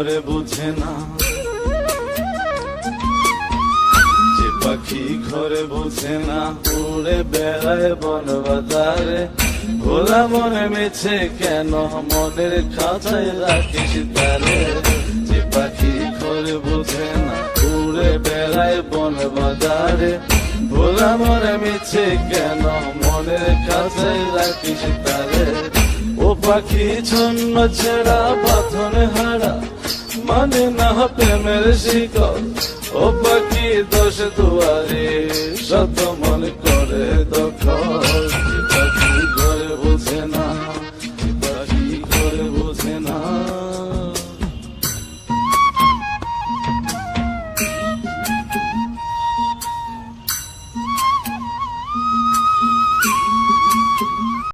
ঘরে বুঝে না, যে পাখি ঘরে বুঝে না, উড়ে বেড়ায় বন বাজারে। ভোলা মনে মিছে কেন মনের খাঁচায় রাখিস তারে, যে পাখি ঘরে বুঝে না, উড়ে বেড়ায় বন বাজারে। ভোলা মনে মিছে কেন মনের খাঁচায় রাখিস তারে। ও পাখি ছন্ন ছেড়া বাঁধন হারা, মানে না প্রেমের শিকল। ও পাখি দোষ দুয়ারে, শত মন করে দখল।